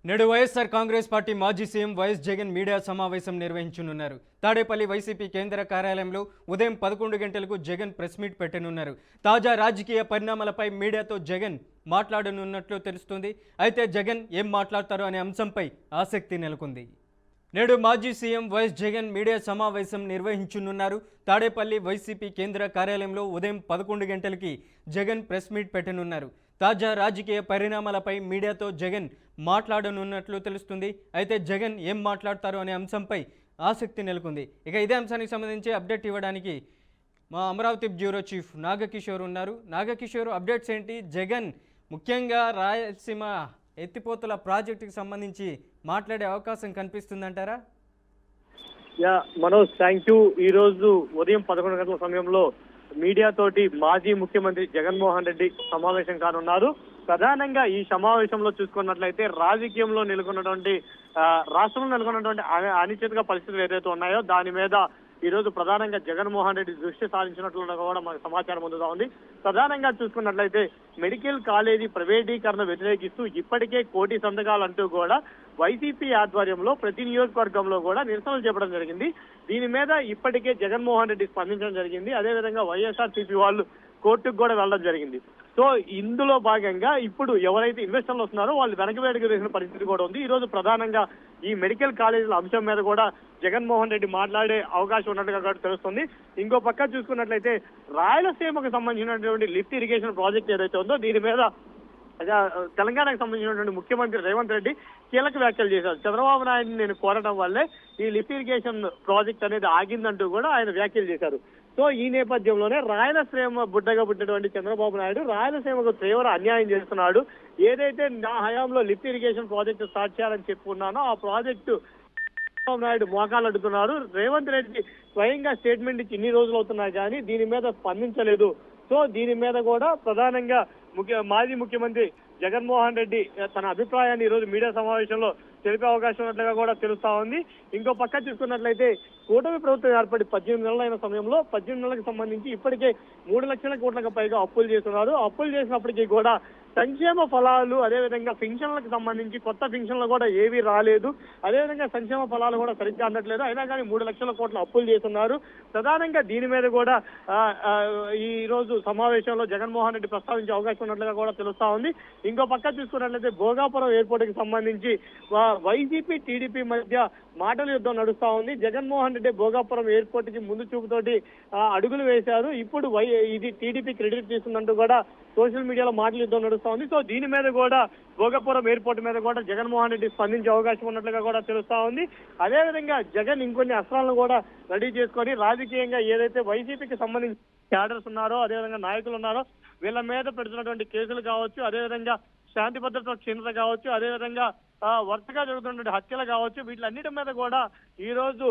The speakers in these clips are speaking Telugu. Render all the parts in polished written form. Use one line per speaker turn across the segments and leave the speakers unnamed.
నేడు వైఎస్ఆర్ కాంగ్రెస్ పార్టీ మాజీ సీఎం వైఎస్ జగన్ మీడియా సమావేశం నిర్వహించనున్నారు. తాడేపల్లి వైసీపీ కేంద్ర కార్యాలయంలో ఉదయం 11 గంటలకు జగన్ ప్రెస్ మీట్ పెట్టనున్నారు. తాజా రాజకీయ పరిణామాలపై మీడియాతో జగన్ మాట్లాడనున్నట్లు తెలుస్తుంది. అయితే జగన్ ఏం మాట్లాడతారో అనే అంశంపై ఆసక్తి నెలకొంది. నేడు మాజీ సీఎం వైఎస్ జగన్ మీడియా సమావేశం నిర్వహించనున్నారు. తాడేపల్లి వైసీపీ కేంద్ర కార్యాలయంలో ఉదయం 11 గంటలకి జగన్ ప్రెస్ మీట్ పెట్టనున్నారు. తాజా రాజకీయ పరిణామాలపై మీడియాతో జగన్ మాట్లాడనున్నట్లు తెలుస్తుంది. అయితే జగన్ ఏం మాట్లాడతారు అనే అంశంపై ఆసక్తి నెలకొంది. ఇక ఇదే అంశానికి సంబంధించి అప్డేట్ ఇవ్వడానికి మా అమరావతి బ్యూరో చీఫ్ నాగకిషోర్ ఉన్నారు. నాగకిషోర్, అప్డేట్స్ ఏంటి? జగన్ ముఖ్యంగా రాయలసీమ ఎత్తిపోతల ప్రాజెక్టుకి సంబంధించి మాట్లాడే అవకాశం కనిపిస్తుందంటారా?
Manoj, thank you. ఈ రోజు ఉదయం 11 గంటల సమయంలో మీడియా తోటి మాజీ ముఖ్యమంత్రి జగన్మోహన్ రెడ్డి సమావేశం కానున్నారు. ప్రధానంగా ఈ సమావేశంలో చూసుకున్నట్లయితే రాజకీయంలో నెలకొన్నటువంటి రాష్ట్రంలో నెలకొన్నటువంటి అనిశ్చిత పరిస్థితులు ఏదైతే ఉన్నాయో దాని మీద ఈ రోజు ప్రధానంగా జగన్మోహన్ రెడ్డి దృష్టి సారించినట్లు కూడా మనకు సమాచారం అందుతా ఉంది. ప్రధానంగా చూసుకున్నట్లయితే మెడికల్ కాలేజీ ప్రైవేటీకరణ వ్యతిరేకిస్తూ ఇప్పటికే 1 కోటి సంతకాలంటూ కూడా వైసీపీ ఆధ్వర్యంలో ప్రతి నియోజకవర్గంలో కూడా నిరసనలు చేపడం జరిగింది. దీని మీద ఇప్పటికే జగన్మోహన్ రెడ్డి స్పందించడం జరిగింది. అదేవిధంగా వైఎస్ఆర్సీపీ వాళ్ళు కోర్టుకు కూడా వెళ్ళడం జరిగింది. సో ఇందులో భాగంగా ఇప్పుడు ఎవరైతే ఇన్వెస్టర్లు వస్తున్నారో వాళ్ళు వెనక వేడుక వేసిన పరిస్థితి కూడా ఉంది. ఈ రోజు ప్రధానంగా ఈ మెడికల్ కాలేజీల అంశం మీద కూడా జగన్మోహన్ రెడ్డి మాట్లాడే అవకాశం ఉన్నట్టుగా కూడా తెలుస్తుంది. ఇంకో పక్క చూసుకున్నట్లయితే రాయలసీమకు సంబంధించినటువంటి లిఫ్ట్ ఇరిగేషన్ ప్రాజెక్ట్ ఏదైతే ఉందో దీని మీద తెలంగాణకు సంబంధించినటువంటి ముఖ్యమంత్రి రేవంత్ రెడ్డి కీలక వ్యాఖ్యలు చేశారు. చంద్రబాబు నాయుడిని నేను కోరడం వల్లే ఈ లిఫ్ట్ ఇరిగేషన్ ప్రాజెక్ట్ అనేది ఆగిందంటూ కూడా ఆయన వ్యాఖ్యలు చేశారు. సో ఈ నేపథ్యంలోనే రాయలసీమ బుడ్డగా పుట్టినటువంటి చంద్రబాబు నాయుడు రాయలసీమకు తీవ్ర అన్యాయం చేస్తున్నాడు. ఏదైతే నా హయాంలో లిఫ్ట్ ఇరిగేషన్ ప్రాజెక్టు స్టార్ట్ చేయాలని చెప్పుకున్నానో ఆ ప్రాజెక్టు చంద్రబాబు నాయుడు మోకాలు అడ్డుతున్నారు. రేవంత్ రెడ్డి స్వయంగా స్టేట్మెంట్ ఇచ్చి ఇన్ని రోజులు అవుతున్నా కానీ దీని మీద స్పందించలేదు. సో దీని మీద కూడా ప్రధానంగా మాజీ ముఖ్యమంత్రి జగన్మోహన్ రెడ్డి తన అభిప్రాయాన్ని ఈ రోజు మీడియా సమావేశంలో తెలిపే అవకాశం ఉన్నట్లుగా కూడా తెలుస్తా ఉంది. ఇంకో పక్క చూసుకున్నట్లయితే కూటమి ప్రభుత్వం ఏర్పడి 18 నెలలు అయిన సమయంలో 18 నెలలకు సంబంధించి ఇప్పటికే 3 లక్షల కోట్లకు పైగా అప్పులు చేస్తున్నారు. అప్పులు చేసినప్పటికీ కూడా సంక్షేమ ఫలాలు అదేవిధంగా పెన్షన్లకు సంబంధించి కొత్త పెన్షన్లు కూడా ఏవీ రాలేదు. అదేవిధంగా సంక్షేమ ఫలాలు కూడా సరిగ్గా అందట్లేదు. అయినా కానీ 3 లక్షల కోట్ల అప్పులు చేస్తున్నారు. ప్రధానంగా దీని మీద కూడా ఈ రోజు సమావేశంలో జగన్మోహన్ రెడ్డి ప్రస్తావించే అవకాశం ఉన్నట్లుగా కూడా తెలుస్తా ఉంది. ఇంకో పక్క చూసుకున్నట్లయితే భోగాపురం ఎయిర్పోర్ట్ కి సంబంధించి వైసీపీ టీడీపీ మధ్య మాటల యుద్ధం నడుస్తా ఉంది. జగన్మోహన్ రెడ్డి భోగాపురం ఎయిర్పోర్ట్ కి ముందు చూపుతోటి అడుగులు వేశారు. ఇప్పుడు ఇది టీడీపీ క్రెడిట్ చేస్తుందంటూ కూడా సోషల్ మీడియాలో మాటల యుద్ధం నడుస్తా ఉంది. సో దీని మీద కూడా భోగాపురం ఎయిర్పోర్ట్ మీద కూడా జగన్మోహన్ రెడ్డి స్పందించే అవకాశం ఉన్నట్లుగా కూడా తెలుస్తా ఉంది. అదేవిధంగా జగన్ ఇంకొన్ని అస్త్రాలను కూడా రెడీ చేసుకొని రాజకీయంగా ఏదైతే వైసీపీకి సంబంధించి క్యాడర్స్ ఉన్నారో అదేవిధంగా నాయకులు ఉన్నారో వీళ్ళ మీద పెడుతున్నటువంటి కేసులు కావచ్చు, అదేవిధంగా శాంతి భద్రత క్షీణత కావచ్చు, అదేవిధంగా వరుసగా జరుగుతున్నటువంటి హత్యలు కావచ్చు, వీటిలన్నిటి మీద కూడా ఈ రోజు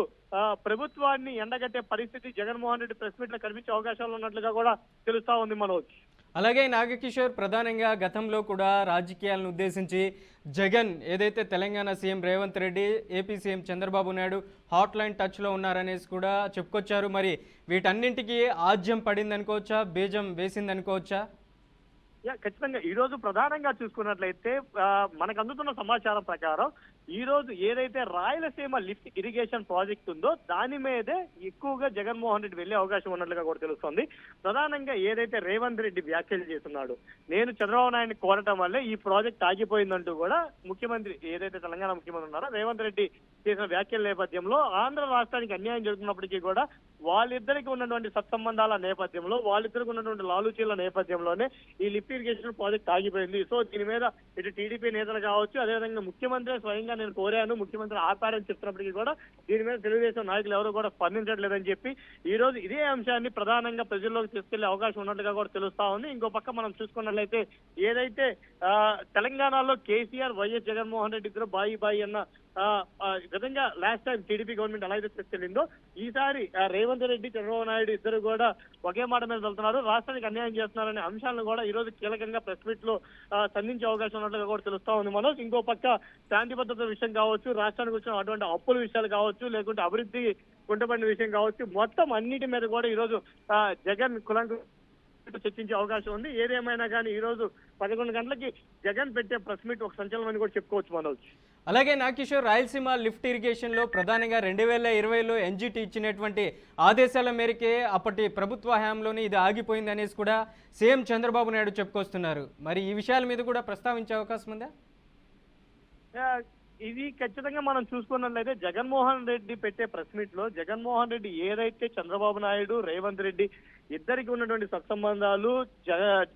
ప్రభుత్వాన్ని ఎండగట్టే పరిస్థితి జగన్మోహన్ రెడ్డి ప్రెస్ మీట్ లో కనిపించే అవకాశాలు ఉన్నట్లుగా కూడా తెలుస్తా ఉంది మనోజ్.
అలాగే నాగకిషోర్, ప్రధానంగా గతంలో కూడా రాజకీయాలను ఉద్దేశించి జగన్ ఏదైతే Telangana CM Revanth Reddy, AP CM Chandrababu Naidu hot line టచ్లో ఉన్నారనేసి కూడా చెప్పుకొచ్చారు. మరి వీటన్నింటికీ ఆజ్యం పడింది అనుకోవచ్చా, బీజం వేసింది అనుకోవచ్చా?
ఖచ్చితంగా ఈ రోజు ప్రధానంగా చూసుకున్నట్లయితే మనకు అందుతున్న సమాచారం ప్రకారం ఈ రోజు ఏదైతే రాయలసీమ లిఫ్ట్ ఇరిగేషన్ ప్రాజెక్ట్ ఉందో దాని మీదే ఎక్కువగా జగన్మోహన్ రెడ్డి వెళ్లే అవకాశం ఉన్నట్లుగా కూడా తెలుస్తోంది. ప్రధానంగా ఏదైతే రేవంత్ రెడ్డి వ్యాఖ్యలు చేస్తున్నాడు, నేను చంద్రబాబు నాయుడిని కోరటం వల్లే ఈ ప్రాజెక్ట్ ఆగిపోయిందంటూ కూడా ముఖ్యమంత్రి ఏదైతే తెలంగాణ ముఖ్యమంత్రి ఉన్నారో రేవంత్ రెడ్డి చేసిన వ్యాఖ్యల నేపథ్యంలో ఆంధ్ర రాష్ట్రానికి అన్యాయం జరుగుతున్నప్పటికీ కూడా వాళ్ళిద్దరికి ఉన్నటువంటి సత్సంబంధాల నేపథ్యంలో వాళ్ళిద్దరికి ఉన్నటువంటి లాలూచీల నేపథ్యంలోనే ఈ లిఫ్ట్ ఇరిగేషన్ ప్రాజెక్ట్ ఆగిపోయింది. సో దీని మీద ఇటు టీడీపీ నేతలు కావచ్చు, అదేవిధంగా ముఖ్యమంత్రి స్వయంగా నేను కోరాను, ముఖ్యమంత్రి ఆపారని చెప్తున్నప్పటికీ కూడా దీని మీద తెలుగుదేశం నాయకులు ఎవరు కూడా స్పందించట్లేదని చెప్పి ఈ రోజు ఇదే అంశాన్ని ప్రధానంగా ప్రజల్లోకి తీసుకెళ్లే అవకాశం ఉన్నట్టుగా కూడా తెలుస్తా ఉంది. ఇంకో పక్క మనం చూసుకున్నట్లయితే ఏదైతే తెలంగాణలో కేసీఆర్, వైఎస్ జగన్మోహన్ రెడ్డి ఇద్దరు బాయి అన్న విధంగా లాస్ట్ టైం టీడీపీ గవర్నమెంట్ ఎలా అయితే తీసుకెళ్లిందో ఈసారి రేవంత్ రెడ్డి, చంద్రబాబు నాయుడు ఇద్దరు కూడా ఒకే మాట మీద వెళ్తున్నారు. రాష్ట్రానికి అన్యాయం చేస్తున్నారనే అంశాలను కూడా ఈ రోజు కీలకంగా ప్రెస్ మీట్ లో సంధించే అవకాశం ఉన్నట్లుగా కూడా తెలుస్తా ఉంది మనోజ్. ఇంకో పక్క శాంతి భద్రత విషయం కావచ్చు, రాష్ట్రానికి వచ్చిన అటువంటి అప్పుల విషయాలు కావచ్చు, లేకుంటే అభివృద్ధి కుంటపడిన విషయం కావచ్చు, మొత్తం అన్నిటి మీద కూడా ఈ రోజు జగన్ కులంకు చర్చించే అవకాశం ఉంది. ఏదేమైనా కానీ ఈ రోజు 11 గంటలకి జగన్ పెట్టే ప్రెస్ మీట్ ఒక సంచలనం కూడా చెప్పుకోవచ్చు మనోజ్.
అలాగే నాగకిషోర్, రాయలసీమ లిఫ్ట్ ఇరిగేషన్లో ప్రధానంగా 2020లో ఎన్జిటి ఇచ్చినటువంటి ఆదేశాల మేరకే అప్పటి ప్రభుత్వ హయాంలోనే ఇది ఆగిపోయింది అనేసి కూడా సీఎం చంద్రబాబు నాయుడు చెప్పుకొస్తున్నారు. మరి ఈ విషయాల మీద కూడా ప్రస్తావించే అవకాశం ఉందా?
ఇది ఖచ్చితంగా మనం చూసుకున్నట్లయితే జగన్మోహన్ రెడ్డి పెట్టే ప్రెస్ మీట్ లో జగన్మోహన్ రెడ్డి ఏదైతే చంద్రబాబు నాయుడు రేవంత్ రెడ్డి ఇద్దరికి ఉన్నటువంటి సత్సంబంధాలు,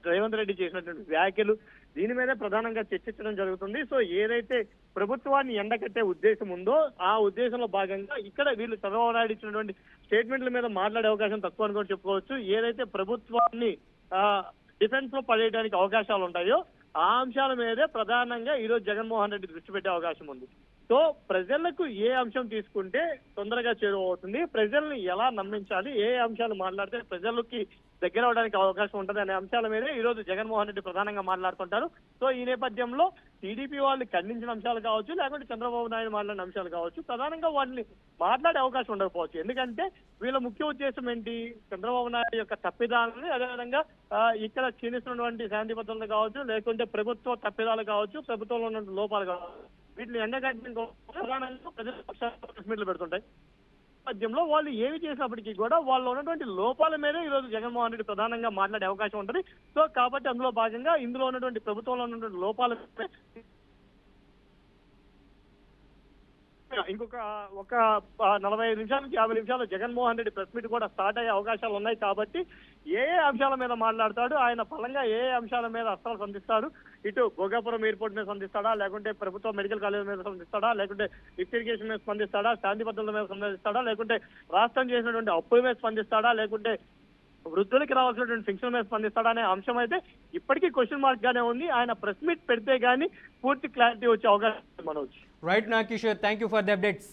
రేవంత్ రెడ్డి చేసినటువంటి వ్యాఖ్యలు దీని మీదే ప్రధానంగా చర్చించడం జరుగుతుంది. సో ఏదైతే ప్రభుత్వాన్ని ఎండకట్టే ఉద్దేశం ఉందో ఆ ఉద్దేశంలో భాగంగా ఇక్కడ వీళ్ళు చంద్రబాబు నాయుడు ఇచ్చినటువంటి స్టేట్మెంట్ల మీద మాట్లాడే అవకాశం తక్కువ అని కూడా చెప్పుకోవచ్చు. ఏదైతే ప్రభుత్వాన్ని డిఫెన్స్ లో పడేయడానికి అవకాశాలు ఉంటాయో ఆ అంశాల మీదే ప్రధానంగా ఈరోజు జగన్మోహన్ రెడ్డి దృష్టి పెట్టే అవకాశం ఉంది. సో ప్రజలకు ఏ అంశం తీసుకుంటే తొందరగా చేరువవుతుంది, ప్రజల్ని ఎలా నమ్మించాలి, ఏ అంశాలు మాట్లాడితే ప్రజలకి దగ్గర అవడానికి అవకాశం ఉంటుంది అనే అంశాల మీదే ఈ రోజు జగన్మోహన్ రెడ్డి ప్రధానంగా మాట్లాడుతుంటారు. సో ఈ నేపథ్యంలో టీడీపీ వాళ్ళు ఖండించిన అంశాలు కావచ్చు, లేకుంటే చంద్రబాబు నాయుడు మాట్లాడిన అంశాలు కావచ్చు, ప్రధానంగా వాటిని మాట్లాడే అవకాశం ఉండకపోవచ్చు. ఎందుకంటే వీళ్ళ ముఖ్య ఉద్దేశం ఏంటి, చంద్రబాబు నాయుడు యొక్క తప్పిదాలని, అదేవిధంగా ఇక్కడ క్షీణిస్తున్నటువంటి శాంతి భద్రతలు కావచ్చు, లేకుంటే ప్రభుత్వ తప్పిదాలు కావచ్చు, ప్రభుత్వంలో ఉన్న లోపాలు కావచ్చు, వీటిని ఎండగట్టడం ప్రధానంగా ప్రజల పక్షాలు మీట్లు పెడుతుంటాయి. నేపథ్యంలో వాళ్ళు ఏమి చేసినప్పటికీ కూడా వాళ్ళు ఉన్నటువంటి లోపాల మీదే ఈ రోజు జగన్మోహన్ రెడ్డి ప్రధానంగా మాట్లాడే అవకాశం ఉంటుంది. సో కాబట్టి అందులో భాగంగా ఇందులో ఉన్నటువంటి ప్రభుత్వంలో ఉన్నటువంటి లోపాల ఇంకొక 45 నిమిషాల నుంచి 50 నిమిషాలు జగన్మోహన్ రెడ్డి ప్రెస్ మీట్ కూడా స్టార్ట్ అయ్యే అవకాశాలు ఉన్నాయి. కాబట్టి ఏ అంశాల మీద మాట్లాడతాడు, ఆయన ఫలంగా ఏ అంశాల మీద అస్త్రాలు సంధిస్తాడు, ఇటు భోగాపురం ఎయిర్పోర్ట్ మీద స్పందిస్తాడా, లేకుంటే ప్రభుత్వ మెడికల్ కాలేజ్ మీద స్పందిస్తాడా, లేకుంటే లిఫ్ట్ ఇరిగేషన్ మీద స్పందిస్తాడా, శాంతి భద్రతల మీద స్పందిస్తాడా, లేకుంటే రాష్ట్రం చేసినటువంటి అప్పుల మీద స్పందిస్తాడా, లేకుంటే వృద్ధులకి రావాల్సినటువంటి పెన్షన్ మీద స్పందిస్తాడా అనే అంశం అయితే ఇప్పటికీ క్వశ్చన్ మార్క్ గానే ఉంది. ఆయన ప్రెస్ మీట్ పెడితే గానీ పూర్తి క్లారిటీ వచ్చే అవకాశం Manoj.
Right Nagakishore, thank you for the updates.